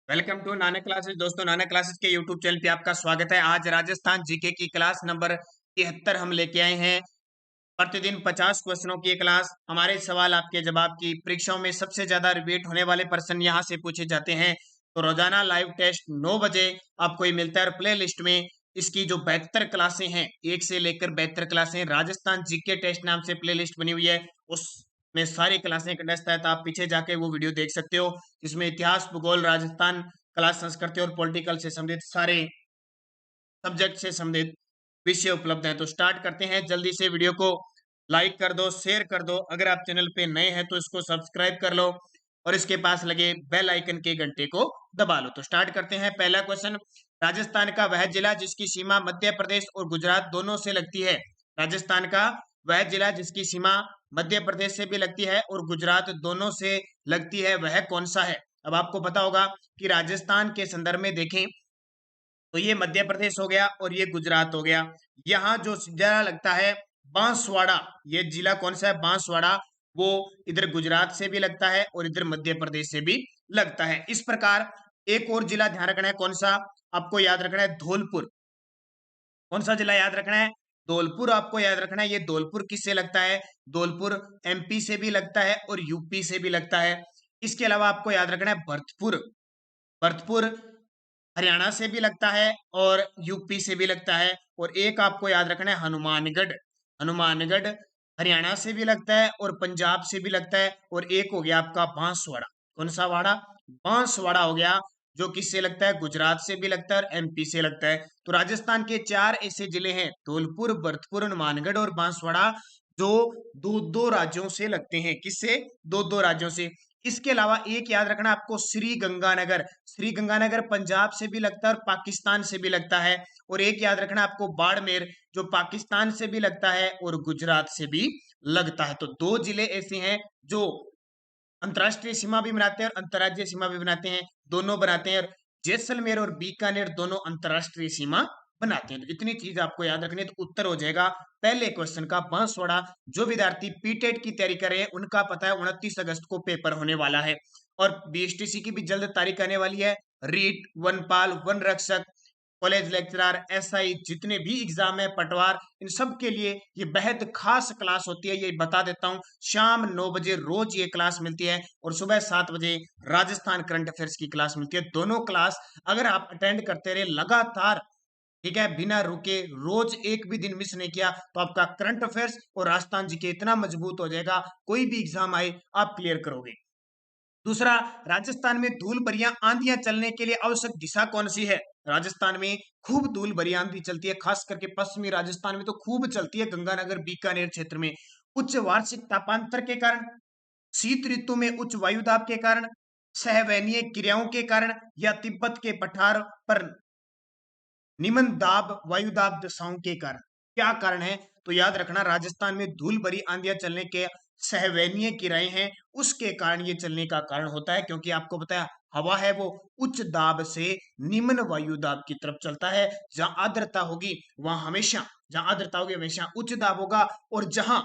Welcome to Nana classes. दोस्तों, नाना classes के YouTube channel पे आपका स्वागत है। आज राजस्थान जीके की क्लास नंबर 73 हम लेके आए हैं। प्रतिदिन 50 क्वेश्चनों की ये क्लास, हमारे सवाल आपके जवाब की परीक्षाओं में सबसे ज्यादा रिपीट होने वाले प्रश्न यहाँ से पूछे जाते हैं। तो रोजाना लाइव टेस्ट 9 बजे आपको ये मिलता है। और प्ले लिस्ट में इसकी जो 72 क्लासें हैं, 1 से लेकर 72 क्लासें राजस्थान जीके टेस्ट नाम से प्ले लिस्ट बनी हुई है, उसमें सारी क्लासें कंडेंस्ड है। तो आप पीछे जाके वो वीडियो देख सकते हो। इसमें इतिहास, भूगोल, राजस्थान, कला, संस्कृति और पॉलिटिकल से संबंधित सारे सब्जेक्ट से संबंधित विषय उपलब्ध हैं। तो स्टार्ट करते हैं। जल्दी से वीडियो को लाइक कर दो, शेयर कर दो। अगर आप चैनल पे नए हैं तो इसको सब्सक्राइब कर लो और इसके पास लगे बेल आइकन के घंटे को दबा लो। तो स्टार्ट करते हैं। पहला क्वेश्चन, राजस्थान का वह जिला जिसकी सीमा मध्य प्रदेश और गुजरात दोनों से लगती है। राजस्थान का वह जिला जिसकी सीमा मध्य प्रदेश से भी लगती है और गुजरात दोनों से लगती है, वह कौन सा है। अब आपको पता होगा कि राजस्थान के संदर्भ में देखें तो ये मध्य प्रदेश हो गया और ये गुजरात हो गया। यहाँ जो जिला लगता है बांसवाड़ा, ये जिला कौन सा है, बांसवाड़ा, वो इधर गुजरात से भी लगता है और इधर मध्य प्रदेश से भी लगता है। इस प्रकार एक और जिला ध्यान रखना है, कौन सा आपको याद रखना है, धौलपुर। कौन सा जिला याद रखना है, धौलपुर आपको याद रखना है। ये धौलपुर किससे लगता है, धौलपुर एमपी से भी लगता है और यूपी से भी लगता है। इसके अलावा आपको याद रखना है भरतपुर, भरतपुर हरियाणा से भी लगता है और यूपी से भी लगता है। और एक आपको याद रखना है हनुमानगढ़, हनुमानगढ़ हरियाणा से भी लगता है और पंजाब से भी लगता है। और एक हो गया आपका बांसवाड़ा, कौन सा वाड़ा, बांसवाड़ा हो गया, जो किससे लगता है, गुजरात से भी लगता है और एमपी से लगता है। तो राजस्थान के 4 ऐसे जिले हैं, धौलपुर, भरतपुर, हनुमानगढ़ और बांसवाड़ा, जो दो दो राज्यों से लगते हैं। किससे, दो दो राज्यों से। इसके अलावा एक याद रखना आपको, श्री गंगानगर, श्री गंगानगर पंजाब से भी लगता है और पाकिस्तान से भी लगता है। और एक याद रखना आपको बाड़मेर, जो पाकिस्तान से भी लगता है और गुजरात से भी लगता है। तो 2 जिले ऐसे हैं जो अंतरराष्ट्रीय सीमा भी बनाते हैं और अंतर्राज्यीय सीमा भी बनाते हैं, दोनों बनाते हैं। और जैसलमेर और बीकानेर दोनों अंतरराष्ट्रीय सीमा बनाते हैं। तो इतनी चीज आपको याद रखनी है। तो उत्तर हो जाएगा पहले क्वेश्चन का बांसवाड़ा। जो विद्यार्थी पीटेट की तैयारी कर रहे हैं उनका पता है 29 अगस्त को पेपर होने वाला है। और बीएसटीसी की भी जल्द तारीख आने वाली है। रीट, वनपाल, वन रक्षक, कॉलेज लेक्चरर, एसआई, जितने भी एग्जाम है, पटवार, इन सब के लिए ये बेहद खास क्लास होती है। ये बता देता हूँ, शाम 9 बजे रोज ये क्लास मिलती है और सुबह 7 बजे राजस्थान करंट अफेयर्स की क्लास मिलती है। दोनों क्लास अगर आप अटेंड करते रहे लगातार, ठीक है, बिना रुके, रोज एक भी दिन मिस नहीं किया, तो आपका करंट अफेयर्स और राजस्थान जीके इतना मजबूत हो जाएगा, कोई भी एग्जाम आए आप क्लियर करोगे। दूसरा, राजस्थान में धूल भरियां आंधियां चलने के लिए आवश्यक दिशा कौन सी है। राजस्थान में खूब धूल भरी आंधी चलती है, खास करके पश्चिमी राजस्थान में तो खूब चलती है, गंगानगर बीकानेर क्षेत्र में। उच्च वार्षिक तापांतर के कारण, शीत ऋतु में उच्च वायुदाब के कारण, सहवैनीय क्रियाओं के कारण, या तिब्बत के पठार पर निम्न दाब वायुदाब दशाओं के कारण। क्या कारण है, तो याद रखना राजस्थान में धूल भरी आंधियां चलने के सहवैनीय किराए हैं, उसके कारण ये चलने का कारण होता है, क्योंकि आपको पता है हवा है वो उच्च दाब से निम्न वायुदाब की तरफ चलता है। जहां आर्द्रता होगी वहां हमेशा, जहां आर्द्रता होगी हमेशा उच्च दाब होगा, और जहां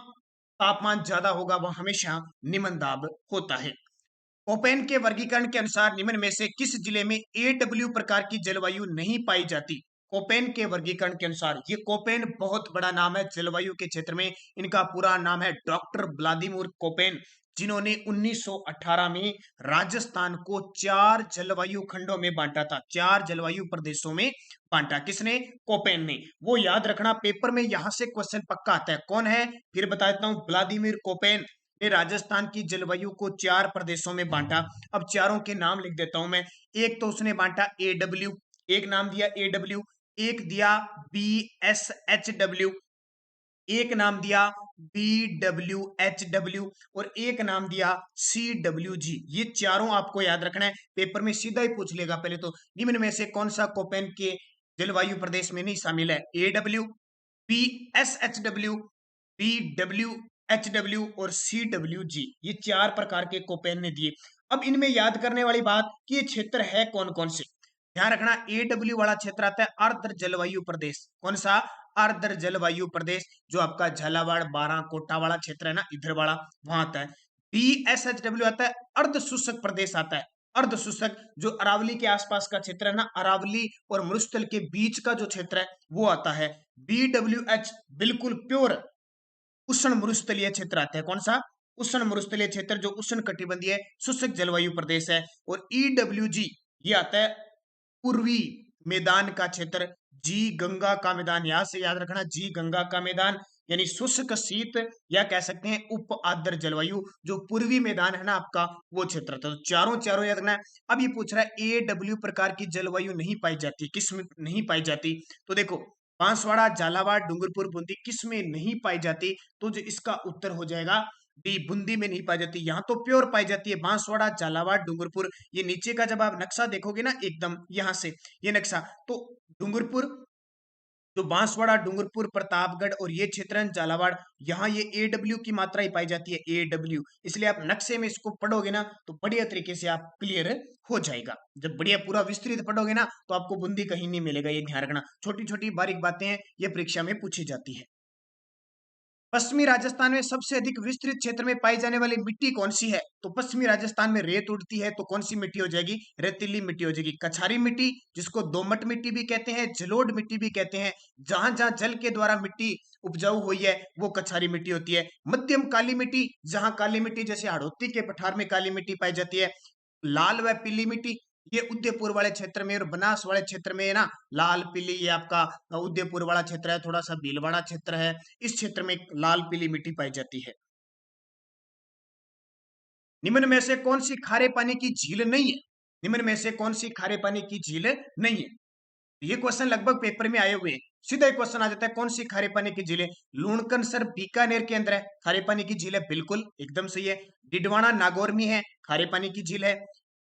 तापमान ज्यादा होगा वह हमेशा निम्न दाब होता है। कोपेन के वर्गीकरण के अनुसार निम्न में से किस जिले में एडब्ल्यू प्रकार की जलवायु नहीं पाई जाती। कोपेन के वर्गीकरण के अनुसार, ये कोपेन बहुत बड़ा नाम है जलवायु के क्षेत्र में। इनका पूरा नाम है डॉक्टर व्लादिमीर कोपेन, जिन्होंने 1918 में राजस्थान को 4 जलवायु खंडों में बांटा था, 4 जलवायु प्रदेशों में बांटा। किसने, कोपेन ने। वो याद रखना, पेपर में यहां से क्वेश्चन पक्का आता है। कौन है, फिर बता देता हूं, व्लादिमीर कोपेन ने राजस्थान की जलवायु को 4 प्रदेशों में बांटा। अब चारों के नाम लिख देता हूं मैं। एक तो उसने बांटा एडब्ल्यू, एक नाम दिया एडब्ल्यू, एक दिया बी एस एच डब्ल्यू, एक नाम दिया बी डब्ल्यू एच डब्ल्यू, और एक नाम दिया सी डब्ल्यू जी। ये चारों आपको याद रखना है, पेपर में सीधा ही पूछ लेगा। पहले तो निम्न में से कौन सा कोपेन के जलवायु प्रदेश में नहीं शामिल है, A W, B S H W, B W H W और सी डब्ल्यू जी। ये 4 प्रकार के कोपेन ने दिए। अब इनमें याद करने वाली बात कि ये क्षेत्र है कौन कौन से। ध्यान रखना, एडब्ल्यू वाला क्षेत्र आता है अर्ध जलवायु प्रदेश। कौन सा, अर्ध जलवायु प्रदेश, जो आपका झालावाड़, बारां, कोटा वाला क्षेत्र है ना, इधर वाला, वहां आता है। बी एस एच डब्ल्यू आता है अर्ध शुष्क प्रदेश आता है। अर्ध शुष्क जो अरावली के आसपास का क्षेत्र है ना, अरावली और मरुस्थल के बीच का जो क्षेत्र है वो आता है। BWH बिल्कुल प्योर उष्ण मरुस्थलीय क्षेत्र आता है। कौन सा? उष्ण मरुस्थलीय क्षेत्र जो उष्ण कटिबंधीय शुष्क जलवायु प्रदेश है। और EWG ये आता है पूर्वी मैदान का क्षेत्र। जी गंगा का मैदान, यहां से याद रखना, जी गंगा का मैदान यानी शुष्क शीत या कह सकते हैं उप आर्द्र जलवायु, जो पूर्वी मैदान है ना आपका, वो क्षेत्र था। तो चारों चारों याद रखना है। अब ये पूछ रहा है AW प्रकार की जलवायु नहीं पाई जाती, किस में नहीं पाई जाती? तो देखो, बांसवाड़ा, झालावाड़, डूंगरपुर, बूंदी किस में नहीं पाई जाती? तो जो इसका उत्तर हो जाएगा डी, बूंदी में नहीं पाई जाती। यहाँ तो प्योर पाई जाती है, बांसवाड़ा, झालावाड़, डूंगरपुर। ये नीचे का जब आप नक्शा देखोगे ना एकदम यहाँ से, ये नक्शा, तो डूंगरपुर, जो बांसवाड़ा, डूंगरपुर, प्रतापगढ़ और ये क्षेत्र है झालावाड़, यहाँ ये AW की मात्रा ही पाई जाती है, AW। इसलिए आप नक्शे में इसको पढ़ोगे ना तो बढ़िया तरीके से आप क्लियर हो जाएगा। जब बढ़िया पूरा विस्तृत पढ़ोगे ना तो आपको बूंदी कहीं नहीं मिलेगा, ये ध्यान रखना। छोटी छोटी बारीक बातें हैं, ये परीक्षा में पूछी जाती है। पश्चिमी राजस्थान में सबसे अधिक विस्तृत क्षेत्र में पाई जाने वाली मिट्टी कौन सी है? तो पश्चिमी राजस्थान में रेत उड़ती है, तो कौन सी मिट्टी हो जाएगी? रेतीली मिट्टी हो जाएगी। कछारी मिट्टी, जिसको दोमट मिट्टी भी कहते हैं, जलोढ़ मिट्टी भी कहते हैं, जहां जहां जल के द्वारा मिट्टी उपजाऊ हुई है वो कछारी मिट्टी होती है। मध्यम काली मिट्टी, जहां काली मिट्टी जैसे हाड़ौती के पठार में काली मिट्टी पाई जाती है। लाल व पीली मिट्टी, ये उदयपुर वाले क्षेत्र में और बनास वाले क्षेत्र में है ना, लाल पीली, ये आपका उदयपुर वाला क्षेत्र है, थोड़ा सा भीलवाड़ा क्षेत्र है, इस क्षेत्र में लाल पीली मिट्टी पाई जाती है। निम्न में से कौन सी खारे पानी की झील नहीं है? निम्न में से कौन सी खारे पानी की झील नहीं है? ये क्वेश्चन लगभग पेपर में आए हुए हैं। सीधा एक क्वेश्चन आ जाता है, कौन सी खारे पानी की झील है? लूणकन सर बीकानेर के अंदर है, खारे पानी की झील है, बिल्कुल एकदम सही है। डिडवाना नागौर में है, खारे पानी की झील है।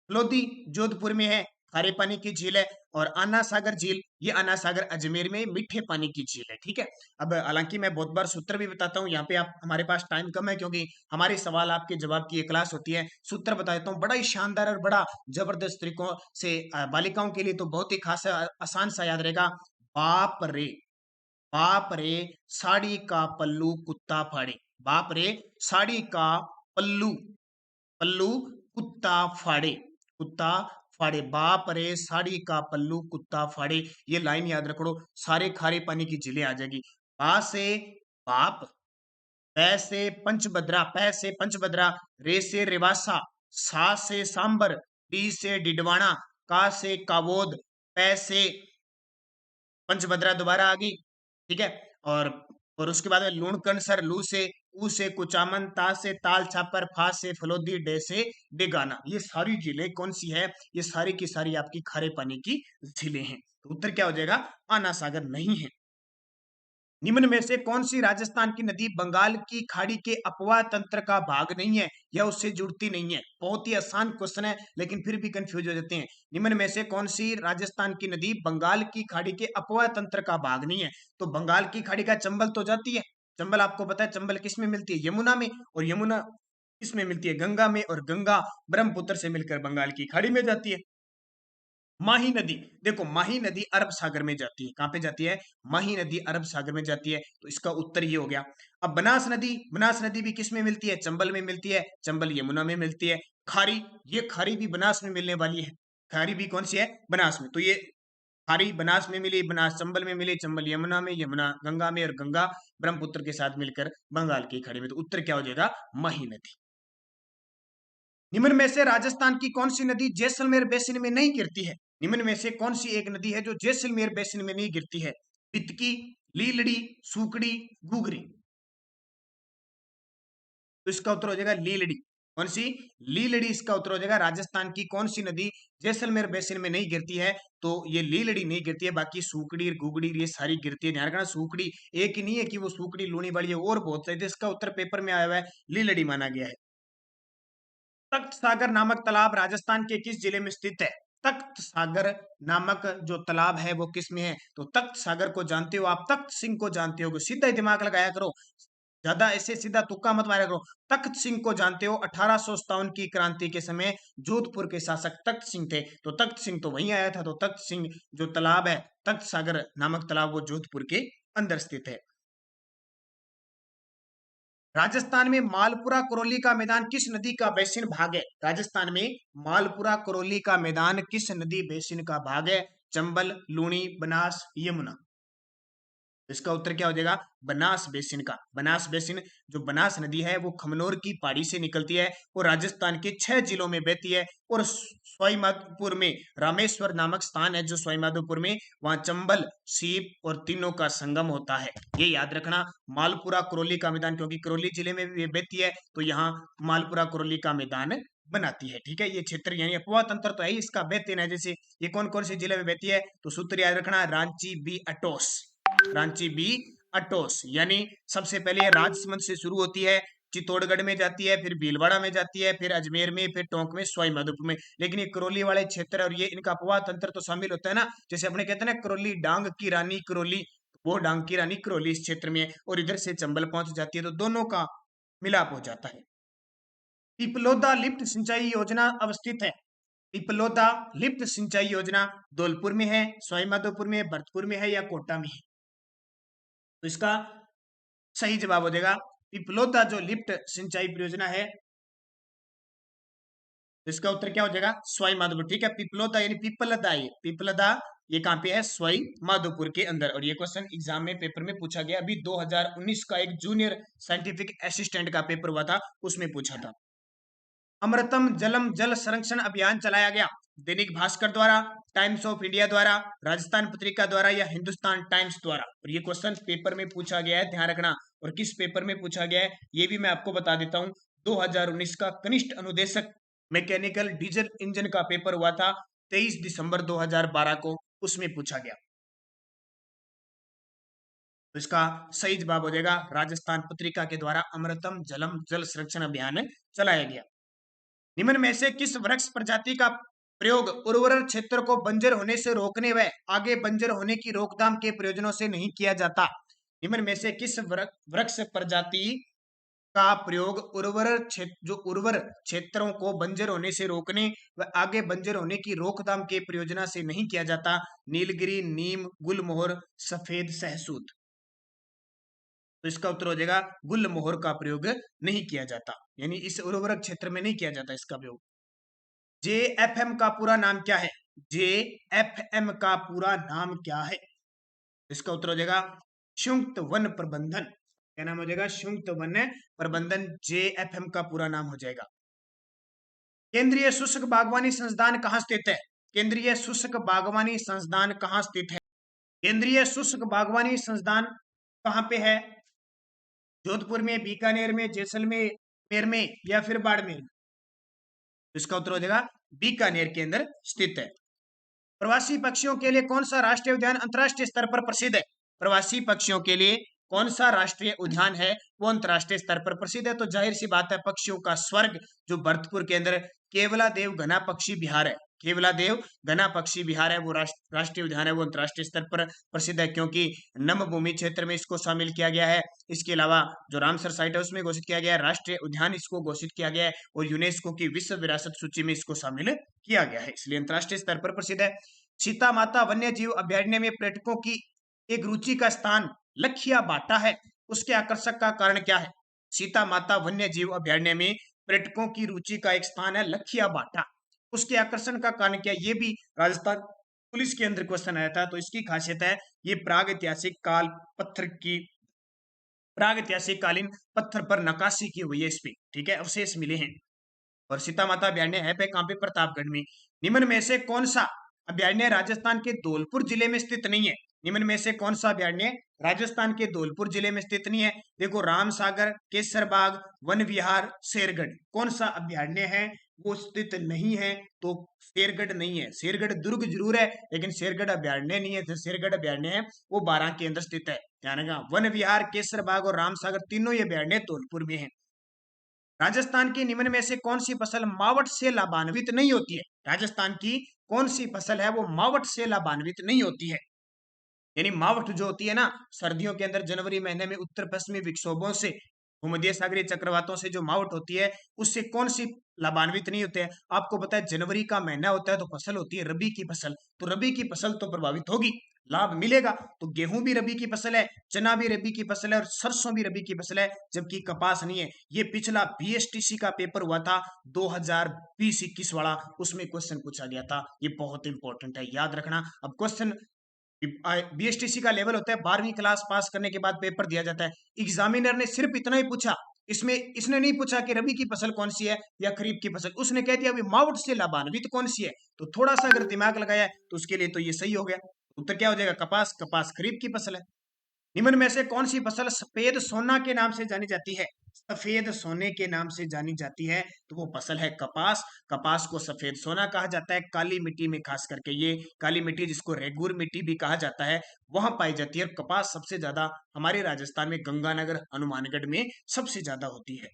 लोधी जोधपुर में है, खारे पानी की झील है। और आना सागर झील, ये आना सागर अजमेर में मीठे पानी की झील है। ठीक है, अब हालांकि मैं बहुत बार सूत्र भी बताता हूँ, यहाँ पे आप, हमारे पास टाइम कम है क्योंकि हमारे सवाल आपके जवाब की ये क्लास होती है। सूत्र बता देता हूँ, बड़ा ही शानदार और बड़ा जबरदस्त तरीकों से, बालिकाओं के लिए तो बहुत ही खास आसान सा याद रहेगा। बाप रे, बाप रे, साड़ी का पल्लू कुत्ता फाड़े। बाप रे, साड़ी का पल्लू, पल्लू कुत्ता फाड़े, कुत्ता फाड़े। बाप रे, साड़ी का पल्लू कुत्ता फाड़े, ये लाइन याद रखो, सारे खारे पानी की झीलें आ जाएगी। बा से बाप, पै से पंचभद्रा, पै से पंचभद्रा, रे से रेवासा, सा से सांबर, डी से डिडवाना, का से कावोद, पै से पंचभद्रा दोबारा आ गई। ठीक है, और उसके बाद में लूणकण सर, लू से, ऊ से कुचामन, ता से ताल छापर, फा से फलोदी, डे से डेगाना। ये सारी झीलें कौन सी है? ये सारी की सारी आपकी खारे पानी की झीलें हैं। तो उत्तर क्या हो जाएगा? आना सागर नहीं है। निम्न में से कौन सी राजस्थान की नदी बंगाल की खाड़ी के अपवाह तंत्र का भाग नहीं है या उससे जुड़ती नहीं है? बहुत ही आसान क्वेश्चन है लेकिन फिर भी कंफ्यूज हो जाते हैं। निम्न में से कौन सी राजस्थान की नदी बंगाल की खाड़ी के अपवाह तंत्र का भाग नहीं है? तो बंगाल की खाड़ी का चंबल तो जाती है। चंबल आपको पता है, चंबल किस में मिलती है? यमुना में। और यमुना किसमें मिलती है? गंगा में। और गंगा ब्रह्मपुत्र से मिलकर बंगाल की खाड़ी में जाती है। माही नदी, देखो माही नदी अरब सागर में जाती है। कहां पे जाती है? माही नदी अरब सागर में जाती है, तो इसका उत्तर ये हो गया। अब बनास नदी, बनास नदी भी किस में मिलती है? चंबल में मिलती है, चंबल यमुना में मिलती है। खारी, ये खारी भी बनास में मिलने वाली है। खारी भी कौन सी है? बनास में। तो ये खारी बनास में मिली, बनास चंबल में मिली, चंबल यमुना में, यमुना गंगा में, और गंगा ब्रह्मपुत्र के साथ मिलकर बंगाल की खाड़ी में। तो उत्तर क्या हो जाएगा? माही नदी। निम्न में से राजस्थान की कौन सी नदी जैसलमेर बेसिन में नहीं गिरती है? निम्न में से कौन सी एक नदी है जो जैसलमेर बेसिन में नहीं गिरती है? पितकी, लीलड़ी, सूकड़ी, गुगरी। तो इसका उत्तर हो जाएगा लीलड़ी। कौन सी? लीलड़ी इसका उत्तर हो जाएगा। राजस्थान की कौन सी नदी जैसलमेर बेसिन में नहीं गिरती है? तो ये लीलड़ी नहीं गिरती है, बाकी सूकड़ी, गुगड़ी ये सारी गिरती है। ध्यान रखना, सूकड़ी एक ही नहीं है कि वो सूकड़ी लूनी वाली है, और बहुत सारी। इसका उत्तर पेपर में आया हुआ है, लीलड़ी माना गया है। तख्त सागर नामक तालाब राजस्थान के किस जिले में स्थित है? तख्त सागर नामक जो तालाब है वो किस में है? तो तख्त सागर को जानते हो आप, तख्त सिंह को जानते हो, सीधा ही दिमाग लगाया करो, ज्यादा ऐसे सीधा तुक्का मत मारा करो। तख्त सिंह को जानते हो, 1857 की क्रांति के समय जोधपुर के शासक तख्त सिंह थे, तो तख्त सिंह तो वहीं आया था। तो तख्त सिंह जो तालाब है, तख्त सागर नामक तालाब, वो जोधपुर के अंदर स्थित है। राजस्थान में मालपुरा करौली का मैदान किस नदी का बेसिन भाग है? राजस्थान में मालपुरा करौली का मैदान किस नदी बेसिन का भाग है? चंबल, लूणी, बनास, यमुना। इसका उत्तर क्या हो जाएगा? बनास बेसिन का। बनास बेसिन, जो बनास नदी है वो खमनोर की पहाड़ी से निकलती है और राजस्थान के 6 जिलों में बहती है। और सवाईमाधोपुर में रामेश्वर नामक स्थान है, जो सवाईमाधोपुर में, वहां चंबल, सीप और तीनों का संगम होता है। ये याद रखना। मालपुरा करौली का मैदान, क्योंकि करौली जिले में भी ये बहती है, तो यहाँ मालपुरा करौली का मैदान बनाती है। ठीक है, ये क्षेत्र यानी अपवा तंत्र तो है ही इसका, बेहतरीन है। जैसे ये कौन कौन से जिले में बहती है, तो सूत्र याद रखना, रांची, बी अटोस। रांची, बी अटोस, यानी सबसे पहले ये राजसमंद से शुरू होती है, चित्तौड़गढ़ में जाती है, फिर भीलवाड़ा में जाती है, फिर अजमेर में, फिर टोंक में, सवाईमाधोपुर में। लेकिन ये करौली वाले क्षेत्र और ये इनका अपवाह तंत्र तो शामिल होता है ना। जैसे अपने कहते हैं ना, करौली डांग की रानी करौली, वो डांग की रानी करौली इस क्षेत्र में है, और इधर से चंबल पहुंच जाती है, तो दोनों का मिलाप हो जाता है। पिपलोदा लिफ्ट सिंचाई योजना अवस्थित है। पिपलोदा लिफ्ट सिंचाई योजना धौलपुर में है, सवाईमाधोपुर में, भरतपुर में है, या कोटा में है? तो इसका सही जवाब हो जाएगा पिपलोदा, जो लिफ्ट सिंचाई परियोजना है, इसका उत्तर क्या हो जाएगा? सवाईमाधोपुर। ठीक है, पिपलोदा यानी पिपलदा, ये पिपलदा ये कहां पे है? सवाईमाधोपुर के अंदर। और ये क्वेश्चन एग्जाम में पेपर में पूछा गया, अभी 2019 का एक जूनियर साइंटिफिक असिस्टेंट का पेपर हुआ था, उसमें पूछा था। अमृतम जलम जल संरक्षण अभियान चलाया गया दैनिक भास्कर द्वारा, टाइम्स ऑफ इंडिया द्वारा, राजस्थान पत्रिका द्वारा, या हिंदुस्तान टाइम्स द्वारा? और ये क्वेश्चन पेपर में पूछा गया है, ध्यान रखना। और किस पेपर में पूछा गया है ये भी मैं आपको बता देता हूं। 2019 का कनिष्ठ अनुदेशक मैकेनिकल डीजल इंजन का पेपर हुआ था 23 दिसंबर 2012 को, उसमें पूछा गया। तो इसका सही जवाब हो जाएगा राजस्थान पत्रिका के द्वारा अमृतम जलम जल संरक्षण अभियान चलाया गया। निम्न में से किस वृक्ष प्रजाति का प्रयोग उर्वर क्षेत्र को बंजर होने से रोकने व आगे बंजर होने की रोकथाम के प्रयोजनों से नहीं किया जाता? निम्न में से किस वृक्ष प्रजाति का प्रयोग उर्वर क्षेत्र, जो उर्वर क्षेत्रों को बंजर होने से रोकने व आगे बंजर होने की रोकथाम के प्रयोजना से नहीं किया जाता? नीलगिरी, नीम, गुलमोहर, सफेद सहसूत। तो इसका उत्तर हो जाएगा गुलमोहर का प्रयोग नहीं किया जाता, यानी इस उर्वरक क्षेत्र में नहीं किया जाता इसका प्रयोग। जेएफएम का पूरा नाम क्या है? जेएफएम का पूरा नाम क्या है? इसका उत्तर हो जाएगा संयुक्त वन प्रबंधन। क्या नाम हो जाएगा? संयुक्त वन प्रबंधन, जेएफएम का पूरा नाम हो जाएगा। केंद्रीय शुष्क बागवानी संस्थान कहाँ स्थित है? केंद्रीय शुष्क बागवानी संस्थान कहाँ स्थित है? केंद्रीय शुष्क बागवानी संस्थान कहाँ पे है? जोधपुर में, बीकानेर में, जैसलमेर में, या फिर बाड़मेर? इसका उत्तर हो जाएगा बीकानेर के अंदर स्थित है। प्रवासी पक्षियों के लिए कौन सा राष्ट्रीय उद्यान अंतर्राष्ट्रीय स्तर पर प्रसिद्ध है? प्रवासी पक्षियों के लिए कौन सा राष्ट्रीय उद्यान है वो अंतर्राष्ट्रीय स्तर पर प्रसिद्ध है? तो जाहिर सी बात है, पक्षियों का स्वर्ग जो भरतपुर के अंदर केवलादेव घना पक्षी विहार है, केवलादेव घना पक्षी विहार है, वो राष्ट्रीय उद्यान है, वो अंतर्राष्ट्रीय स्तर पर प्रसिद्ध है, क्योंकि नम भूमि क्षेत्र में इसको शामिल किया गया है। इसके अलावा जो रामसर साइट है उसमें घोषित किया गया है, राष्ट्रीय उद्यान इसको घोषित किया गया है, और यूनेस्को की विश्व विरासत सूची में इसको शामिल किया गया है, इसलिए अंतर्राष्ट्रीय स्तर पर प्रसिद्ध है। सीता माता वन्य जीव अभ्यारण्य में पर्यटकों की एक रुचि का स्थान लखिया बाटा है, उसके आकर्षक का कारण क्या है? सीता माता वन्य जीव अभ्यारण्य में पर्यटकों की रुचि का एक स्थान है लखिया बाटा, उसके आकर्षण का कारण क्या? ये भी राजस्थान पुलिस के अंदर क्वेश्चन आया था। तो इसकी खासियत है ये प्राग ऐतिहासिक काल पत्थर की, प्राग ऐतिहासिक कालीन पत्थर पर नक्काशी की हुई है इस पे, ठीक है, अवशेष मिले हैं। और सीता माता अभ्यारण्य है पे कहां पे? प्रतापगढ़ में। निम्न में से कौन सा अभ्यारण्य राजस्थान के धौलपुर जिले में स्थित नहीं है? निम्न में से कौन सा अभ्यारण्य राजस्थान के धौलपुर जिले में स्थित नहीं है? देखो, रामसागर, केसरबाग, वन विहार, शेरगढ़, कौन सा अभ्यारण्य है वो स्थित नहीं है? तो शेरगढ़ नहीं है। शेरगढ़ दुर्ग जरूर है, लेकिन शेरगढ़ अभ्यारण्य नहीं है। जो शेरगढ़ अभ्यारण्य है वो बारां के अंदर स्थित है, ध्यान रखना। वन विहार, केसरबाग और रामसागर तीनों ये अभ्यारण्य धौलपुर में है। राजस्थान की निम्न में से कौन सी फसल मावठ से लाभान्वित नहीं होती है? राजस्थान की कौन सी फसल है वो मावठ से लाभान्वित नहीं होती है? यानी मावठ जो होती है ना, सर्दियों के अंदर जनवरी महीने में उत्तर पश्चिमी विक्षोभों से, भूमध्य सागरीय चक्रवातों से जो मावठ होती है उससे कौन सी लाभान्वित नहीं होते हैं? आपको पता है जनवरी का महीना होता है तो फसल होती है रबी की फसल, तो रबी की फसल तो प्रभावित होगी, लाभ मिलेगा। तो गेहूं भी रबी की फसल है, चना भी रबी की फसल है और सरसों भी रबी की फसल है, जबकि कपास नहीं है। ये पिछला बीएसटीसी का पेपर हुआ था 2020-21 वाला, उसमें क्वेश्चन पूछा गया था। ये बहुत इंपॉर्टेंट है, याद रखना। अब क्वेश्चन, बीएसटीसी का लेवल होता है 12वीं क्लास पास करने के बाद पेपर दिया जाता है। एग्जामिनर ने सिर्फ इतना ही पूछा, इसमें इसने नहीं पूछा कि रबी की फसल कौन सी है या खरीफ की फसल, उसने कह दिया मावट से लाभान्वित कौन सी है। तो थोड़ा सा अगर दिमाग लगाया तो उसके लिए तो ये सही हो गया। उत्तर क्या हो जाएगा? कपास। कपास खरीफ की फसल है। निम्न में से कौन सी फसल सफेद सोना के नाम से जानी जाती है? सफेद सोने के नाम से जानी जाती है तो वो फसल है कपास। कपास को सफेद सोना कहा जाता है। काली मिट्टी में खास करके, ये काली मिट्टी जिसको रेगुर मिट्टी भी कहा जाता है, वहां पाई जाती है। और कपास सबसे ज्यादा हमारे राजस्थान में गंगानगर हनुमानगढ़ में सबसे ज्यादा होती है।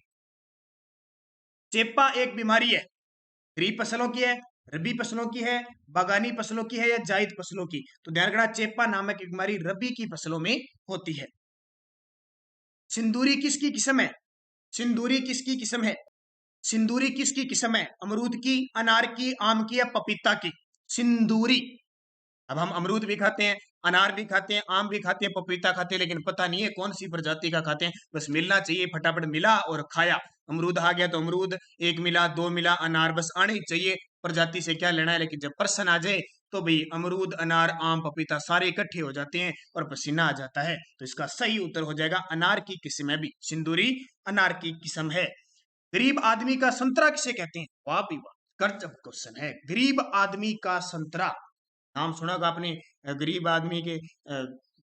चेपा एक बीमारी है, खरीफ फसलों की है, रबी फसलों की है, बागानी फसलों की है या जायद फसलों की? तो ध्यान रखना, चेपा नामक एक बीमारी रबी की फसलों में होती है। सिंदूरी किसकी किस्म है? सिंदूरी किसकी किस्म है? सिंदूरी किसकी किस्म है? अमरूद की, अनार की, आम की या पपीता की? सिंदूरी। अब हम अमरूद भी खाते हैं, अनार भी खाते हैं, आम भी खाते हैं, पपीता खाते हैं, लेकिन पता नहीं है कौन सी प्रजाति का खाते हैं। बस मिलना चाहिए, फटाफट मिला और खाया। अमरूद आ गया तो अमरूद, एक मिला, दो मिला, अनार बस आने ही चाहिए, प्रजाति से क्या लेना है। लेकिन जब पर्सन आ जाए तो भाई अमरूद, अनार, आम, पपीता सारे इकट्ठे हो जाते हैं और पसीना आ जाता है। तो इसका सही उत्तर हो जाएगा अनार की किस्म है भी, सिंदूरी अनार की किस्म है। गरीब आदमी का संतरा किसे कहते हैं? वाह भी वाह, गजब क्वेश्चन है। गरीब आदमी का संतरा, नाम सुना होगा आपने। गरीब आदमी के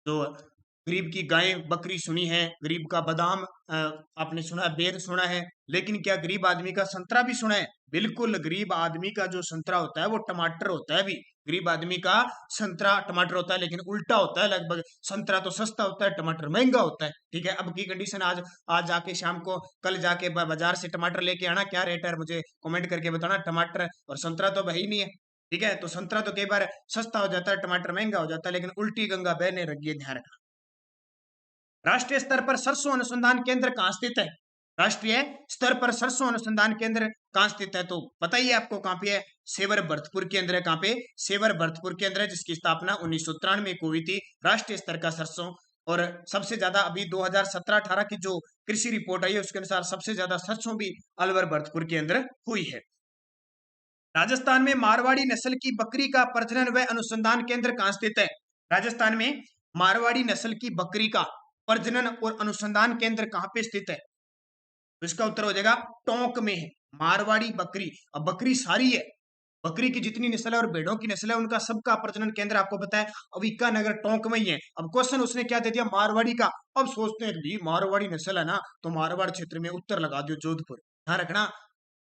जो गरीब की गाय बकरी सुनी है, गरीब का बादाम आपने सुना है, बेर सुना है, लेकिन क्या गरीब आदमी का संतरा भी सुना है? बिल्कुल, गरीब आदमी का जो संतरा होता है वो टमाटर होता है भी। गरीब आदमी का संतरा टमाटर होता है, लेकिन उल्टा होता है लगभग। संतरा तो सस्ता होता है, टमाटर महंगा होता है। ठीक है, अब की कंडीशन, आज आज जाके शाम को, कल जाके बाजार से टमाटर लेके आना, क्या रेट है मुझे कमेंट करके बताना। टमाटर और संतरा तो भाई नहीं है। ठीक है, तो संतरा तो कई बार सस्ता हो जाता है, टमाटर महंगा हो जाता है, लेकिन उल्टी गंगा बहने लगी है, ध्यान रखना। राष्ट्रीय स्तर पर सरसों अनुसंधान केंद्र कहाँ स्थित है? राष्ट्रीय स्तर पर सरसों अनुसंधान केंद्र कहाँ स्थित है? तो पता ही है आपको कहाँ पे है। सेवर भरतपुर के अंदर है। कहाँ पे? सेवर भरतपुर के अंदर है, जिसकी स्थापना 1993 को हुई थी। राष्ट्रीय स्तर का सरसों, और सबसे ज्यादा अभी 2017-18 की जो कृषि रिपोर्ट आई है उसके अनुसार सबसे ज्यादा सरसों भी अलवर भरतपुर के अंदर हुई है। राजस्थान में मारवाड़ी नस्ल की बकरी का प्रजनन व अनुसंधान केंद्र कहाँ स्थित है? राजस्थान में मारवाड़ी नस्ल की बकरी का प्रजनन और अनुसंधान केंद्र कहाँ पे स्थित है? तो इसका उत्तर हो जाएगा टोंक में है। मारवाड़ी बकरी, अब बकरी सारी है, बकरी की जितनी नस्ल है और भेड़ों की नस्ल है उनका सबका प्रजनन केंद्र आपको पता है, अब ईकानगर टोंक में ही है। अब क्वेश्चन उसने क्या दे दिया? मारवाड़ी का। अब सोचते हैं भी मारवाड़ी नस्ल है ना, तो मारवाड़ क्षेत्र में उत्तर लगा दो जोधपुर। ध्यान रखना,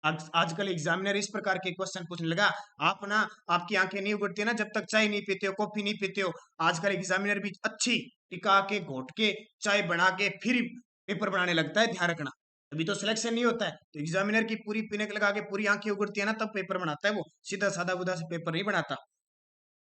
आजकल एग्जामिनर इस प्रकार के क्वेश्चन पूछने लगा। आप ना, आपकी आंखें नहीं उगड़ती ना जब तक चाय नहीं पीते हो, कॉफी नहीं पीते हो। आजकल एग्जामिनर भी अच्छी टिका के, घोट के, चाय बना के फिर पेपर बनाने लगता है, ध्यान रखना। अभी तो सिलेक्शन नहीं होता है, तो एग्जामिनर की पूरी पीने के लगा के पूरी आंखें उगड़ती है ना, तब पेपर बनाता है वो, सीधा सादा बुधा से पेपर नहीं बनाता।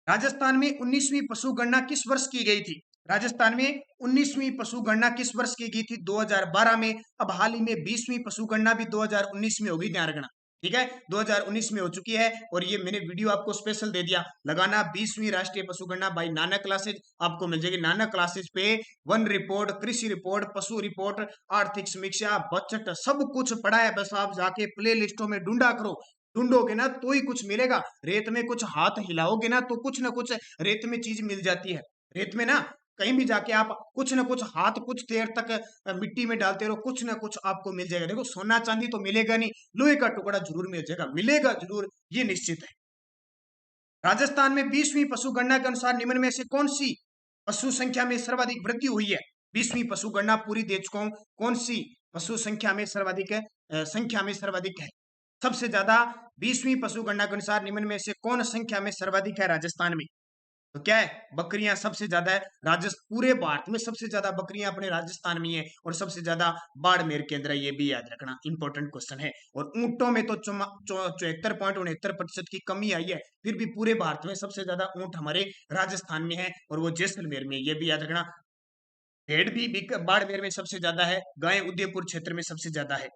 राजस्थान में 19वीं पशु गणना किस वर्ष की गई थी? राजस्थान में 19वीं पशु गणना किस वर्ष की गई थी? 2012 में। अब हाल ही में 20वीं पशु गणना भी 2019 में होगी, ध्यान रखना। ठीक है, 2019 में हो चुकी है और ये मैंने वीडियो आपको स्पेशल दे दिया, लगाना 20वीं राष्ट्रीय पशु गणना बाई नानक क्लासेज, आपको मिल जाएगी नानक क्लासेज पे। वन रिपोर्ट, कृषि रिपोर्ट, पशु रिपोर्ट, आर्थिक समीक्षा, बजट, सब कुछ पड़ा है। बस आप जाके प्ले लिस्टों में ढूंढा करो, ढूंढोगे ना तो ही कुछ मिलेगा। रेत में कुछ हाथ हिलाओगे ना तो कुछ ना कुछ रेत में चीज मिल जाती है। रेत में ना कहीं भी जाके आप कुछ ना कुछ हाथ कुछ देर तक मिट्टी में डालते रहो, कुछ ना कुछ आपको मिल जाएगा। देखो, सोना चांदी तो मिलेगा नहीं, लोहे का टुकड़ा जरूर मिल जाएगा, मिलेगा जरूर, ये निश्चित है। राजस्थान में 20वीं पशु गणना के अनुसार निम्न में से कौन सी पशु संख्या में सर्वाधिक वृद्धि हुई है? 20वीं पशु गणना पूरी देश को कौन सी पशु संख्या में सर्वाधिक है? संख्या में सर्वाधिक है, सबसे ज्यादा 20वीं पशु गणना के अनुसार निम्न में से कौन संख्या में सर्वाधिक है राजस्थान में? तो क्या है? बकरियां सबसे ज्यादा है। राजस्थान, पूरे भारत में सबसे ज्यादा बकरियां अपने राजस्थान में है और सबसे ज्यादा बाड़मेर के अंदर है, ये भी याद रखना, इंपॉर्टेंट क्वेश्चन है। और ऊंटों में तो 74.69% की कमी आई है, फिर भी पूरे भारत में सबसे ज्यादा ऊंट हमारे राजस्थान में है और वो जैसलमेर में, ये भी याद रखना। भेड़ भी बाड़मेर में सबसे ज्यादा है, गाय उदयपुर क्षेत्र में सबसे ज्यादा है।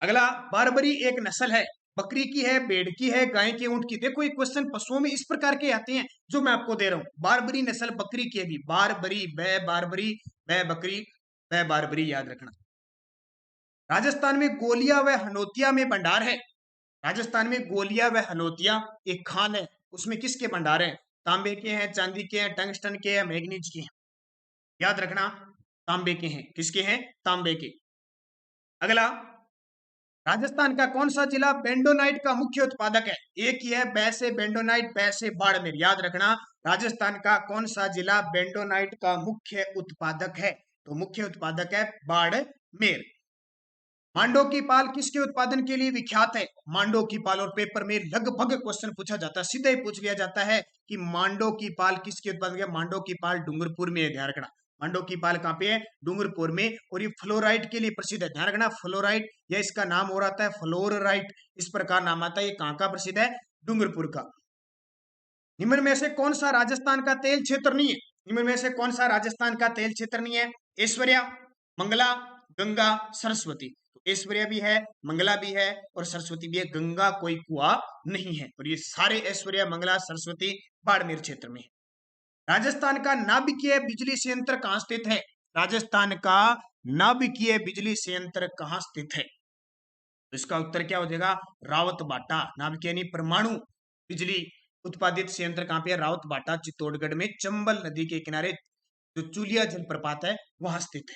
अगला, बारबरी एक नस्ल है बकरी की है, भेड़ की है, गाय की, ऊंट की। देखो ये क्वेश्चन पशुओं में इस प्रकार के आते हैं जो मैं आपको दे रहा हूं। बारबरी नस्ल बकरी की है, बारबरी, बै बारबरी, बै बकरी, बै बारबरी, याद रखना। राजस्थान में गोलिया व हनोतिया में भंडार है। राजस्थान में गोलिया व हनोतिया एक खान है, उसमें किसके भंडार है? तांबे के हैं, चांदी के हैं, टंगस्टन के हैं, मैग्नीज के हैं। याद रखना, तांबे के हैं। किसके हैं? तांबे के। अगला, राजस्थान का कौन सा जिला बेंडोनाइट का मुख्य उत्पादक है? एक ही है, बै से बेंडोनाइट, बै से बाड़मेर। याद रखना, राजस्थान का कौन सा जिला बेंडोनाइट का मुख्य उत्पादक है? तो मुख्य उत्पादक है बाड़मेर। मांडो की पाल किसके उत्पादन के लिए विख्यात है? मांडो की पाल, और पेपर में लगभग क्वेश्चन पूछा जाता है, सीधे ही पूछ लिया जाता है कि मांडो की पाल किसके उत्पादन है? मांडो की पाल डूंगरपुर में है, ध्यान रखना। मांडो की पाल कहाँ पे है? डूंगरपुर में। और ये फ्लोराइट के लिए प्रसिद्ध है, ध्यान रखना, फ्लोराइट, या इसका नाम हो रहा है फ्लोराइट, इस प्रकार नाम आता है। ये कहाँ का प्रसिद्ध है? डूंगरपुर का। निम्न में से कौन सा राजस्थान का तेल क्षेत्र नहीं है? निम्न में से कौन सा राजस्थान का तेल क्षेत्र नहीं है? ऐश्वर्या, मंगला, गंगा, सरस्वती। तो ऐश्वर्या भी है, मंगला भी है, और सरस्वती भी है। गंगा कोई कुआं नहीं है। और ये सारे ऐश्वर्या, मंगला, सरस्वती बाड़मेर क्षेत्र में है। राजस्थान का नाभिकीय बिजली संयंत्र कहाँ स्थित है? राजस्थान का नाभिकीय बिजली संयंत्र कहाँ स्थित है? तो इसका उत्तर क्या हो जाएगा? रावतबाटा। नाभिकीय यानी परमाणु बिजली उत्पादित संयंत्र कहां पे है? रावतबाटा, चित्तौड़गढ़ में, चंबल नदी के किनारे जो चुलिया जलप्रपात है वहां स्थित है।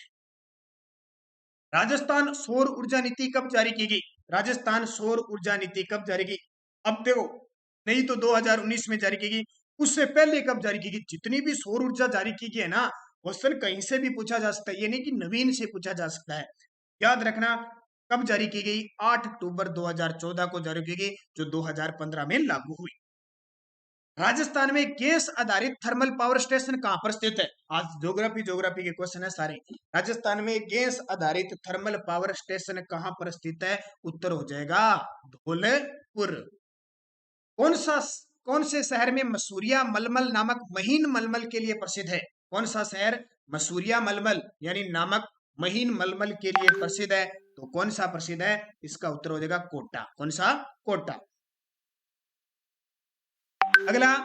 राजस्थान सौर ऊर्जा नीति कब जारी की गई? राजस्थान सौर ऊर्जा नीति कब जारी की? अब देखो, नहीं तो 2019 में जारी की गई, उससे पहले कब जारी की गई? जितनी भी सौर ऊर्जा जारी की गई है ना, क्वेश्चन कहीं से भी पूछा जा सकता है, ये नहीं कि नवीन से पूछा जा सकता है। याद रखना, कब जारी की गई? 8 अक्टूबर 2014 को जारी की गई, जो 2015 में लागू हुई। राजस्थान में गैस आधारित थर्मल पावर स्टेशन कहां पर स्थित है? आज ज्योग्राफी के क्वेश्चन है सारे। राजस्थान में गैस आधारित थर्मल पावर स्टेशन कहां पर स्थित है? उत्तर हो जाएगा धौलपुर। कौन सा कौन से शहर में मसूरिया मलमल नामक महीन मलमल के लिए प्रसिद्ध है? कौन सा शहर मसूरिया मलमल यानी नामक महीन मलमल के लिए प्रसिद्ध है? तो कौन सा प्रसिद्ध है? इसका उत्तर हो जाएगा कोटा। कौन सा? कोटा। अगला,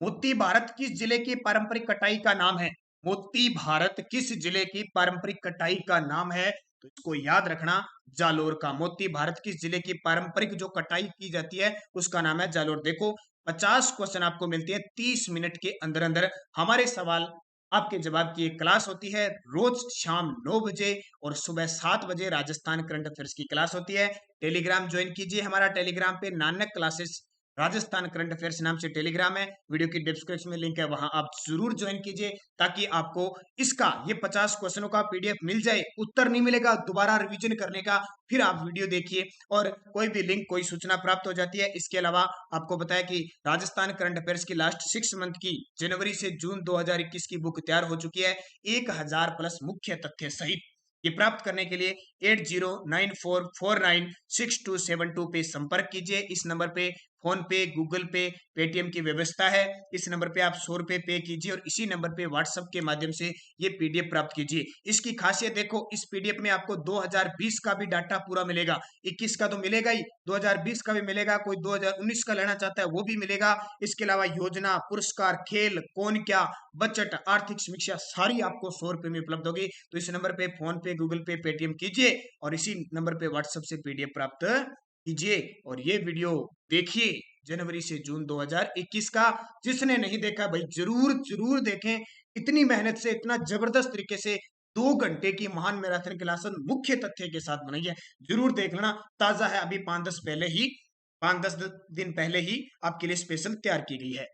मोती भारत किस जिले की पारंपरिक कटाई का नाम है? मोती भारत किस जिले की पारंपरिक कटाई का नाम है? तो इसको याद रखना, जालोर का। मोती भारत किस जिले की पारंपरिक जो कटाई की जाती है उसका नाम है जालोर। देखो 50 क्वेश्चन आपको मिलते हैं 30 मिनट के अंदर अंदर। हमारे सवाल आपके जवाब की एक क्लास होती है रोज शाम 9 बजे और सुबह 7 बजे राजस्थान करंट अफेयर्स की क्लास होती है। टेलीग्राम ज्वाइन कीजिए हमारा, टेलीग्राम पे Nanak classes Rajasthan current affairs नाम से टेलीग्राम है, वीडियो की डिस्क्रिप्शन में लिंक है, वहां आप जरूर ज्वाइन कीजिए ताकि आपको इसका ये 50 क्वेश्चनों का पीडीएफ मिल जाए। उत्तर नहीं मिलेगा दोबारा रिवीजन करने का, फिर आप वीडियो देखिए और कोई भी लिंक, कोई सूचना प्राप्त हो जाती है। इसके अलावा आपको बताया कि राजस्थान करंट अफेयर्स की लास्ट 6 मंथ की जनवरी से जून 2021 की बुक तैयार हो चुकी है 1000 प्लस मुख्य तथ्य सहित। ये प्राप्त करने के लिए 8094496272 पे संपर्क कीजिए। इस नंबर पे फोन पे, गूगल पे, पेटीएम की व्यवस्था है। इस नंबर पे आप 100 रुपए पे कीजिए और इसी नंबर पे व्हाट्सएप के माध्यम से ये पीडीएफ प्राप्त कीजिए। इसकी खासियत देखो, इस पीडीएफ में आपको 2020 का भी डाटा पूरा मिलेगा, 21 का तो मिलेगा ही, 2020 का भी मिलेगा, कोई 2019 का लेना चाहता है वो भी मिलेगा। इसके अलावा योजना, पुरस्कार, खेल, कौन क्या, बजट, आर्थिक समीक्षा सारी आपको 100 रुपए में उपलब्ध होगी। तो इस नंबर पे फोन पे, गूगल पे, पेटीएम कीजिए और इसी नंबर पे व्हाट्सएप से पीडीएफ प्राप्त कीजिए और ये वीडियो देखिए जनवरी से जून 2021 का। जिसने नहीं देखा भाई जरूर जरूर देखें, इतनी मेहनत से, इतना जबरदस्त तरीके से 2 घंटे की महान मैराथन क्लास मुख्य तथ्य के साथ बनाई है, जरूर देख लेना। ताजा है, अभी 5-10 दिन पहले ही आपके लिए स्पेशल तैयार की गई है।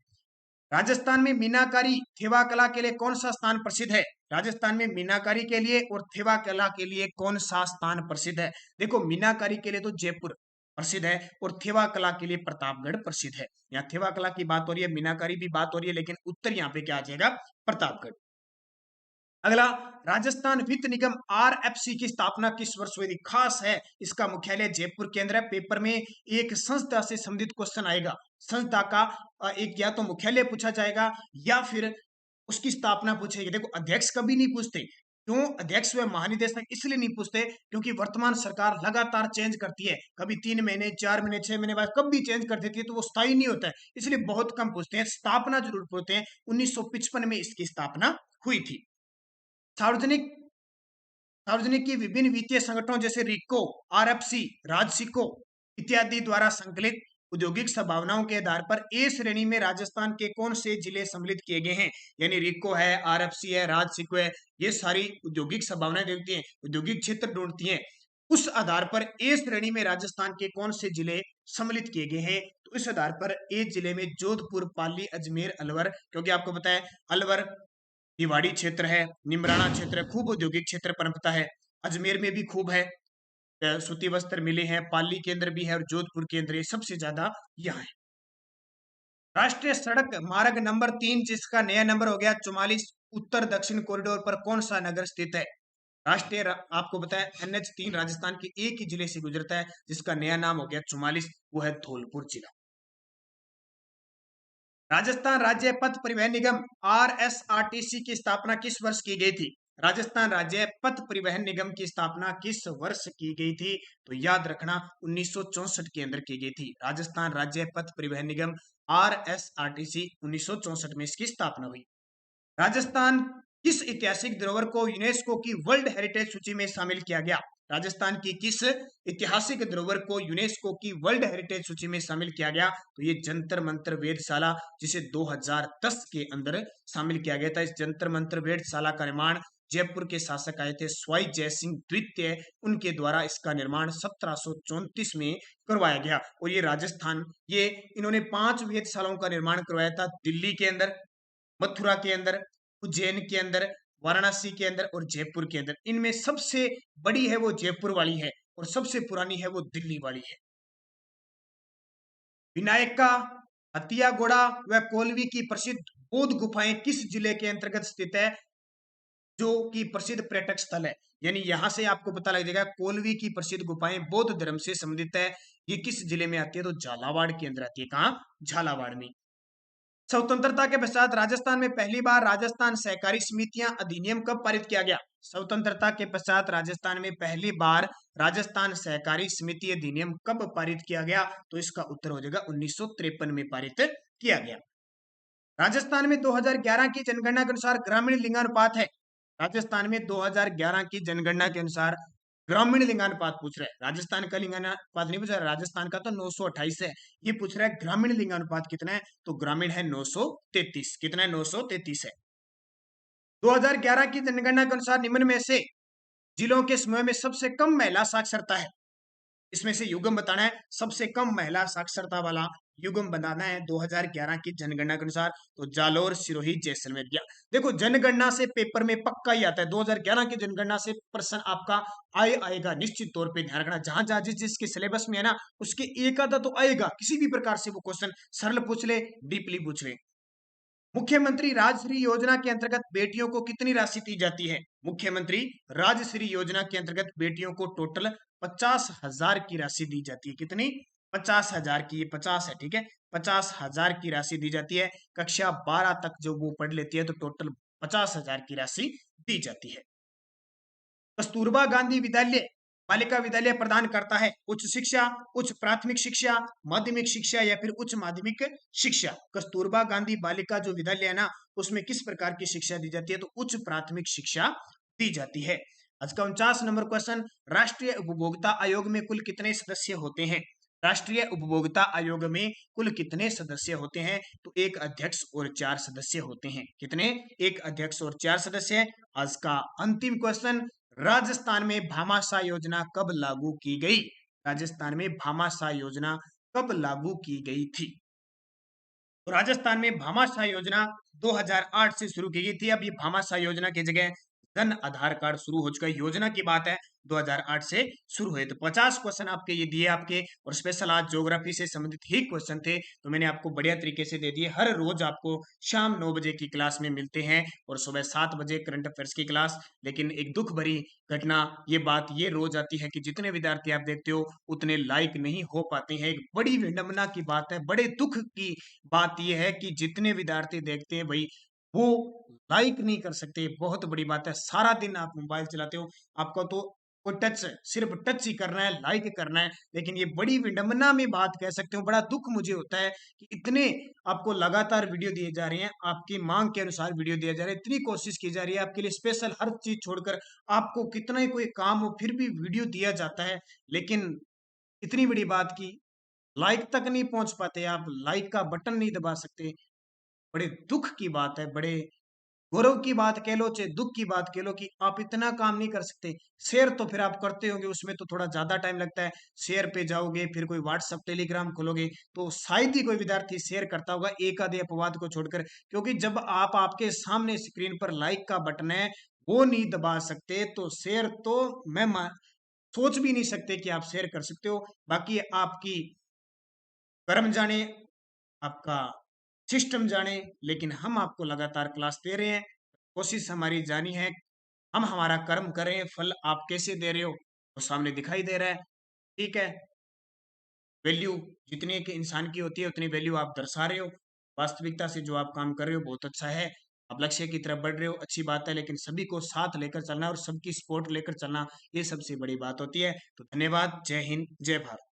राजस्थान में मीनाकारी थेवा कला के लिए कौन सा स्थान प्रसिद्ध है? राजस्थान में मीनाकारी के लिए और थेवा कला के लिए कौन सा स्थान प्रसिद्ध है? देखो मीनाकारी के लिए तो जयपुर प्रसिद्ध है और थेवा कला के लिए प्रतापगढ़ प्रसिद्ध है। यहाँ थेवा कला की बात हो रही है, मीनाकारी भी बात हो रही है, लेकिन उत्तर यहाँ पे क्या आ जाएगा? प्रतापगढ़। अगला, राजस्थान वित्त निगम आरएफसी की स्थापना किस वर्ष हुई थी? खास है, इसका मुख्यालय जयपुर केंद्र है। पेपर में एक संस्था से संबंधित क्वेश्चन आएगा, संस्था का एक या तो मुख्यालय पूछा जाएगा या फिर उसकी स्थापना पूछेगी। देखो अध्यक्ष कभी नहीं पूछते, क्यों अध्यक्ष व महानिदेशक इसलिए नहीं पूछते क्योंकि वर्तमान सरकार लगातार चेंज करती है, कभी 3 महीने 4 महीने 6 महीने बाद कब भी चेंज कर देती है, तो वो स्थायी नहीं होता है, इसलिए बहुत कम पूछते हैं। स्थापना जरूर पूछते हैं। 1955 में इसकी स्थापना हुई थी। सार्वजनिक सार्वजनिक की विभिन्न वित्तीय संगठनों जैसे रिको, आरएफसी, राजसिको इत्यादि द्वारा संकलित औद्योगिक संभावनाओं के आधार पर ए श्रेणी में राजस्थान के कौन से जिले सम्मिलित किए गए हैं? यानी रिको है, आरएफसी है, राजसिको है, ये सारी औद्योगिक संभावनाएं देखती हैं, औद्योगिक क्षेत्र ढूंढती हैं। उस आधार पर ए श्रेणी में राजस्थान के कौन से जिले सम्मिलित किए गए हैं? तो इस आधार पर ए जिले में जोधपुर, पाली, अजमेर, अलवर, क्योंकि आपको पता है अलवर भिवाड़ी क्षेत्र है, निमराना क्षेत्र है, खूब औद्योगिक क्षेत्र पनपता है। अजमेर में भी खूब है, सूती वस्त्र मिले हैं, पाली के अंदर भी है और जोधपुर के अंदर ये सबसे ज्यादा यहाँ है। राष्ट्रीय सड़क मार्ग नंबर 3 जिसका नया नंबर हो गया 44, उत्तर दक्षिण कॉरिडोर पर कौन सा नगर स्थित है? आपको बताया NH3 राजस्थान के एक ही जिले से गुजरता है जिसका नया नाम हो गया 44, वो है धौलपुर जिला। राजस्थान राज्य पथ परिवहन निगम RSRTC की स्थापना किस वर्ष की गई थी? राजस्थान राज्य पथ परिवहन निगम की स्थापना किस वर्ष की गई थी? तो याद रखना 1964 के अंदर की गई थी। राजस्थान राज्य पथ परिवहन निगम RSRTC 1964 में इसकी स्थापना हुई। राजस्थान किस ऐतिहासिक धरोहर को यूनेस्को की वर्ल्ड हेरिटेज सूची में शामिल किया गया? राजस्थान की किस ऐतिहासिक धरोहर को यूनेस्को की वर्ल्ड हेरिटेज सूची में शामिल किया गया? तो ये जंतर मंतर वेधशाला, जिसे 2010 के अंदर शामिल किया गया था। इस जंतर मंतर वेधशाला का निर्माण जयपुर के शासक आए थे स्वाई जय सिंह द्वितीय, उनके द्वारा इसका निर्माण 1734 में करवाया गया। और ये राजस्थान, ये इन्होंने 5 वेधशालाओं का निर्माण करवाया था, दिल्ली के अंदर, मथुरा के अंदर, उज्जैन के अंदर, वाराणसी के अंदर और जयपुर के अंदर। इनमें सबसे बड़ी है वो जयपुर वाली है और सबसे पुरानी है वो दिल्ली वाली है। विनायका, हथियागोड़ा व कोलवी की प्रसिद्ध बौद्ध गुफाएं किस जिले के अंतर्गत स्थित है, जो कि प्रसिद्ध पर्यटक स्थल है? यानी यहां से आपको पता लग जाएगा कोलवी की प्रसिद्ध गुफाएं बौद्ध धर्म से संबंधित है, ये किस जिले में आती है? तो झालावाड़ के अंदर आती है। कहां? झालावाड़ में। स्वतंत्रता के पश्चात राजस्थान में पहली बार राजस्थान सहकारी समितियां अधिनियम कब पारित किया गया? स्वतंत्रता के पश्चात राजस्थान में पहली बार राजस्थान सहकारी समिति अधिनियम कब पारित किया गया? तो इसका उत्तर हो जाएगा 1953 में पारित किया गया। राजस्थान में 2011 की जनगणना के अनुसार ग्रामीण लिंगानुपात है। राजस्थान में 2011 की जनगणना के अनुसार ग्रामीण लिंगानुपात पूछ रहा है। राजस्थान का लिंगानुपात नहीं पूछ रहा, राजस्थान का तो 928 है। ये पूछ रहा है ग्रामीण लिंगानुपात कितना है, तो ग्रामीण है 933। कितना है? 933 है। 2011 की जनगणना के अनुसार निम्न में से जिलों के समूह में सबसे कम महिला साक्षरता है। इसमें से युग्म बताना है, सबसे कम महिला साक्षरता वाला युग्म बनाना है 2011 की जनगणना के अनुसार। तो जालोर, सिरोही, जैसलमेर। देखो जनगणना से पेपर में पक्का ही आता है, 2011 की जनगणना से प्रश्न आपका आएगा निश्चित तौर पे। ध्यान रखना, जहां जहां जिस जिसके सिलेबस में है ना, उसके एक आधा तो आएगा किसी भी प्रकार से। वो क्वेश्चन सरल पूछ ले, डीपली पूछ ले। मुख्यमंत्री राजश्री योजना के अंतर्गत बेटियों को कितनी राशि दी जाती है? मुख्यमंत्री राजश्री योजना के अंतर्गत बेटियों को टोटल 50,000 की राशि दी जाती है। कितनी? 50,000 की। ये 50 है, ठीक है। 50,000 की राशि दी जाती है। कक्षा 12 तक जो वो पढ़ लेती है तो टोटल 50,000 की राशि दी जाती है। कस्तूरबा गांधी विद्यालय बालिका विद्यालय प्रदान करता है उच्च शिक्षा, उच्च प्राथमिक शिक्षा, माध्यमिक शिक्षा या फिर उच्च माध्यमिक शिक्षा। कस्तूरबा गांधी बालिका जो विद्यालय है ना, उसमें किस प्रकार की शिक्षा दी जाती है? तो उच्च प्राथमिक शिक्षा दी जाती है। आज का 49 नंबर क्वेश्चन, राष्ट्रीय उपभोक्ता आयोग में कुल कितने सदस्य होते हैं? राष्ट्रीय उपभोक्ता आयोग में कुल कितने सदस्य होते हैं? तो एक अध्यक्ष और 4 सदस्य होते हैं। कितने? एक अध्यक्ष और 4 सदस्य। आज का अंतिम क्वेश्चन, राजस्थान में भामाशाह योजना कब लागू की गई? राजस्थान में भामाशाह योजना कब लागू की गई थी? तो राजस्थान में भामाशाह योजना 2008 से शुरू की गई थी। अब ये भामाशाह योजना की जगह जन आधार कार्ड शुरू हो चुका है। योजना की बात है, 2008 से शुरू हुए। तो 50 क्वेश्चन आपके ये दिए आपके, और स्पेशल आज ज्योग्राफी से संबंधित ही क्वेश्चन थे, तो मैंने आपको बढ़िया तरीके से दे दिए। हर रोज आपको शाम 9 बजे की क्लास में मिलते हैं और सुबह 7 बजे करंट अफेयर्स की क्लास। लेकिन एक दुख भरी घटना ये बात ये रोज आती है कि जितने विद्यार्थी आप देखते हो उतने लाइक नहीं हो पाते हैं। एक बड़ी विडंबना की बात है, बड़े दुख की बात यह है कि जितने विद्यार्थी देखते हैं भाई वो लाइक नहीं कर सकते, बहुत बड़ी बात है। सारा दिन आप मोबाइल चलाते हो, आपका तो कोई टच सिर्फ टच ही करना है, लाइक करना है। लेकिन ये बड़ी विडंबना में बात कह सकते हो, बड़ा दुख मुझे होता है कि इतने आपको लगातार वीडियो दिए जा रहे हैं, आपकी मांग के अनुसार वीडियो दिया जा रहा है, इतनी कोशिश की जा रही है आपके लिए स्पेशल हर चीज छोड़कर, आपको कितना ही कोई काम हो फिर भी वीडियो दिया जाता है। लेकिन इतनी बड़ी बात की लाइक तक नहीं पहुंच पाते, आप लाइक का बटन नहीं दबा सकते। बड़े दुख की बात है, बड़े गौरव की बात कह लो चाहे दुख की बात कह लो कि आप इतना काम नहीं कर सकते। शेयर तो फिर आप करते होंगे, उसमें तो थोड़ा ज्यादा टाइम लगता है। शेयर पे जाओगे, फिर कोई व्हाट्सअप टेलीग्राम खोलोगे तो शायद ही कोई विद्यार्थी शेयर करता होगा, एक आधे अपवाद को छोड़कर। क्योंकि जब आप आपके सामने स्क्रीन पर लाइक का बटन है वो नहीं दबा सकते, तो शेयर तो सोच भी नहीं सकते कि आप शेयर कर सकते हो। बाकी आपकी कर्म जाने, आपका सिस्टम जाने, लेकिन हम आपको लगातार क्लास दे रहे हैं। कोशिश हमारी जानी है, हम हमारा कर्म करें, फल आप कैसे दे रहे हो वो सामने दिखाई दे रहा है। ठीक है, वैल्यू जितनी एक इंसान की होती है उतनी वैल्यू आप दर्शा रहे हो। वास्तविकता से जो आप काम कर रहे हो बहुत अच्छा है, आप लक्ष्य की तरफ बढ़ रहे हो, अच्छी बात है। लेकिन सभी को साथ लेकर चलना और सबकी सपोर्ट लेकर चलना, ये सबसे बड़ी बात होती है। तो धन्यवाद, जय हिंद, जय भारत।